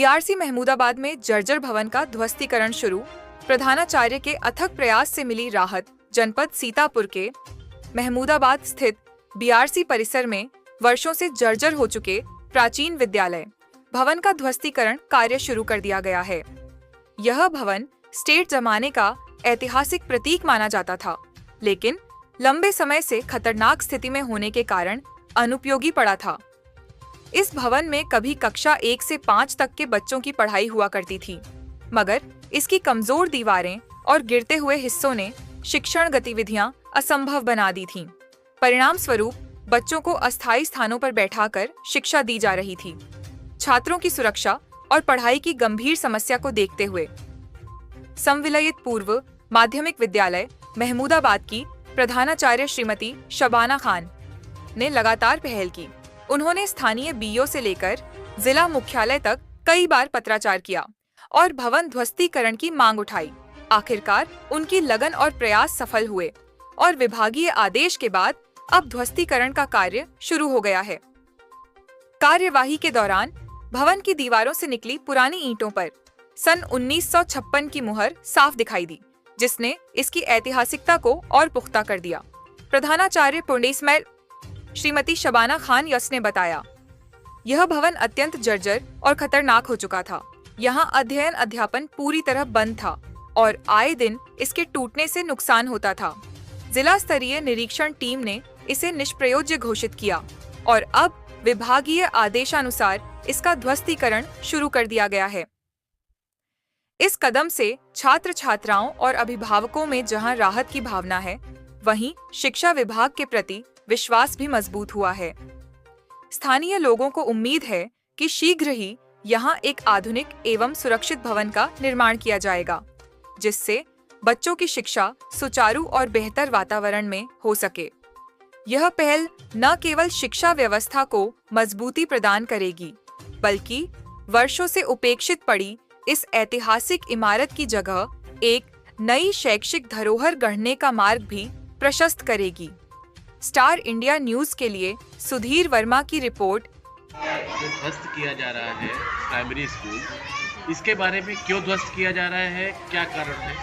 BRC Mahmudabad में जर्जर भवन का ध्वस्तीकरण शुरू। प्रधानाचार्य के अथक प्रयास से मिली राहत। जनपद सीतापुर के महमूदाबाद स्थित बीआरसी परिसर में वर्षों से जर्जर हो चुके प्राचीन विद्यालय भवन का ध्वस्तीकरण कार्य शुरू कर दिया गया है। यह भवन स्टेट जमाने का ऐतिहासिक प्रतीक माना जाता था, लेकिन लंबे समय से खतरनाक स्थिति में होने के कारण अनुपयोगी पड़ा था। इस भवन में कभी कक्षा 1 से 5 तक के बच्चों की पढ़ाई हुआ करती थी, मगर इसकी कमजोर दीवारें और गिरते हुए हिस्सों ने शिक्षण गतिविधियां असंभव बना दी थीं। परिणाम स्वरूप बच्चों को अस्थायी स्थानों पर बैठाकर शिक्षा दी जा रही थी। छात्रों की सुरक्षा और पढ़ाई की गंभीर समस्या को देखते हुए संविलियित पूर्व माध्यमिक विद्यालय महमूदाबाद की प्रधानाचार्य श्रीमती शबाना खान ने लगातार पहल की। उन्होंने स्थानीय बीईओ से लेकर जिला मुख्यालय तक कई बार पत्राचार किया और भवन ध्वस्तीकरण की मांग उठाई। आखिरकार उनकी लगन और प्रयास सफल हुए और विभागीय आदेश के बाद अब ध्वस्तीकरण का कार्य शुरू हो गया है। कार्यवाही के दौरान भवन की दीवारों से निकली पुरानी ईंटों पर सन 1956 की मुहर साफ दिखाई दी, जिसने इसकी ऐतिहासिकता को और पुख्ता कर दिया। प्रधानाचार्य पुण्डेस्मय श्रीमती शबाना खान यस ने बताया, यह भवन अत्यंत जर्जर और खतरनाक हो चुका था। यहाँ अध्ययन अध्यापन पूरी तरह बंद था और आए दिन इसके टूटने से नुकसान होता था। जिला स्तरीय निरीक्षण टीम ने इसे निष्प्रयोज्य घोषित किया और अब विभागीय आदेशानुसार इसका ध्वस्तीकरण शुरू कर दिया गया है। इस कदम से छात्र छात्राओं और अभिभावकों में जहां राहत की भावना है, वहीं शिक्षा विभाग के प्रति विश्वास भी मजबूत हुआ है। स्थानीय लोगों को उम्मीद है कि शीघ्र ही यहां एक आधुनिक एवं सुरक्षित भवन का निर्माण किया जाएगा, जिससे बच्चों की शिक्षा सुचारू और बेहतर वातावरण में हो सके। यह पहल न केवल शिक्षा व्यवस्था को मजबूती प्रदान करेगी, बल्कि वर्षों से उपेक्षित पड़ी इस ऐतिहासिक इमारत की जगह एक नई शैक्षिक धरोहर गढ़ने का मार्ग भी प्रशस्त करेगी। स्टार इंडिया न्यूज के लिए सुधीर वर्मा की रिपोर्ट। जो ध्वस्त किया जा रहा है प्राइमरी स्कूल, इसके बारे में क्यों ध्वस्त किया जा रहा है, क्या कारण है?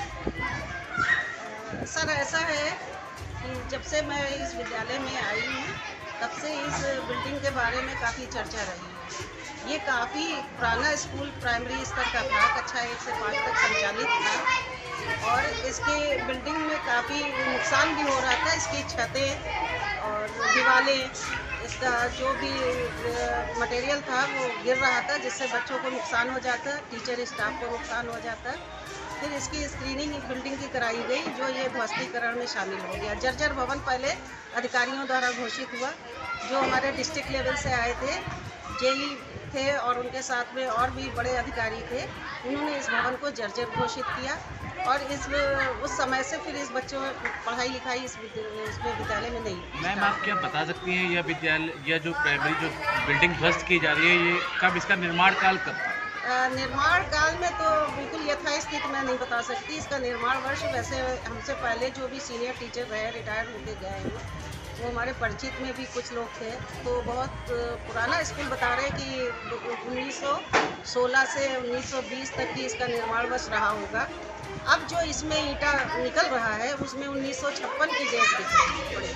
सर, ऐसा है कि जब से मैं इस विद्यालय में आई हूँ, तब से इस बिल्डिंग के बारे में काफ़ी चर्चा रही है। ये काफ़ी पुराना स्कूल प्राइमरी स्तर का था, कक्षा 1 से 5 तक संचालित था और इसके बिल्डिंग में काफ़ी नुकसान भी हो रहा था। इसकी छतें और दीवारें, इसका जो भी मटेरियल था वो गिर रहा था, जिससे बच्चों को नुकसान हो जाता, टीचर स्टाफ को नुकसान हो जाता। फिर इसकी स्क्रीनिंग बिल्डिंग की कराई गई, जो ये ध्वस्तीकरण में शामिल हो गया। जर्जर भवन पहले अधिकारियों द्वारा घोषित हुआ, जो हमारे डिस्ट्रिक्ट लेवल से आए थे, जेई थे और उनके साथ में और भी बड़े अधिकारी थे। उन्होंने इस भवन को जर्जर घोषित किया और उस समय से फिर इस बच्चों पढ़ाई लिखाई इस विद्यालय में नहीं। मैम, आप क्या बता सकती हैं यह विद्यालय, यह जो प्राइमरी जो बिल्डिंग ध्वस्त की जा रही है, ये कब, इसका निर्माण काल कब था? निर्माण काल में तो बिल्कुल यथास्थित मैं नहीं बता सकती। इसका निर्माण वर्ष वैसे हमसे पहले जो भी सीनियर टीचर रहे, रिटायर होके गए हैं, वो हमारे परिचित में भी कुछ लोग थे, तो बहुत पुराना स्कूल बता रहे हैं कि 1916 से 1920 तक की इसका निर्माण वर्ष रहा होगा। अब जो इसमें ईंटा निकल रहा है, उसमें 1956 की डेट दिख रही है,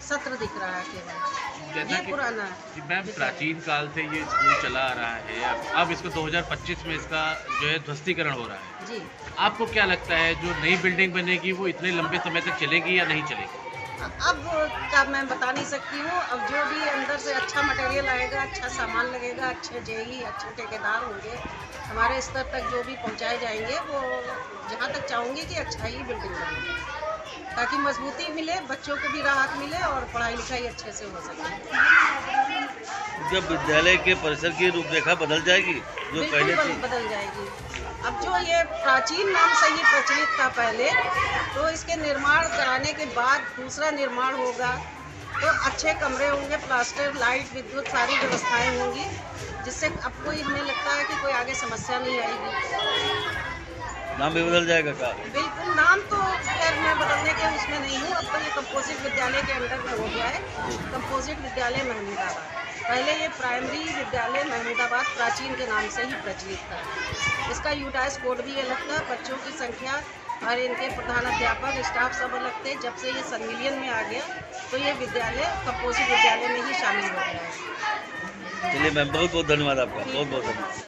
सत्र दिख रहा है केवल। ये पुराना है। मैम, प्राचीन काल से ये स्कूल चला आ रहा है, अब इसको 2025 में इसका जो है ध्वस्तीकरण हो रहा है जी। आपको क्या लगता है जो नई बिल्डिंग बनेगी वो इतने लंबे समय तक चलेगी या नहीं चलेगी? अब का मैं बता नहीं सकती हूँ। अब जो भी अंदर से अच्छा मटेरियल आएगा, अच्छा सामान लगेगा, अच्छे जेई, अच्छे ठेकेदार होंगे, हमारे स्तर तक जो भी पहुँचाए जाएंगे, वो जहाँ तक चाहूँगी कि अच्छा ही बिल्डिंग बने, ताकि मजबूती मिले, बच्चों को भी राहत मिले और पढ़ाई लिखाई अच्छे से हो सके। जब विद्यालय के परिसर की रूपरेखा बदल जाएगी, जो पहले थी, बदल जाएगी। अब जो ये प्राचीन नाम से ही प्रचलित था पहले, तो इसके निर्माण कराने के बाद दूसरा निर्माण होगा, तो अच्छे कमरे होंगे, प्लास्टर, लाइट, विद्युत, सारी व्यवस्थाएं होंगी, जिससे अब कोई, हमें लगता है कि कोई आगे समस्या नहीं आएगी। नाम भी बदल जाएगा क्या? बिल्कुल, नाम तो खैर मैं बदलने के उसमें नहीं हूँ। अब तो ये कंपोजिट विद्यालय के अंडर में हो गया है, कंपोजिट विद्यालय महमूदाबाद। पहले ये प्राइमरी विद्यालय महमूदाबाद प्राचीन के नाम से ही प्रचलित था। इसका यूडाइस कोड भी अलग था, बच्चों की संख्या और इनके प्रधानाध्यापक स्टाफ सब अलग थे। जब से ये संविलियन में आ गया तो ये विद्यालय कंपोजिट विद्यालय में ही शामिल हो गया है। चलिए मैम, बहुत बहुत धन्यवाद आपका, बहुत बहुत धन्यवाद।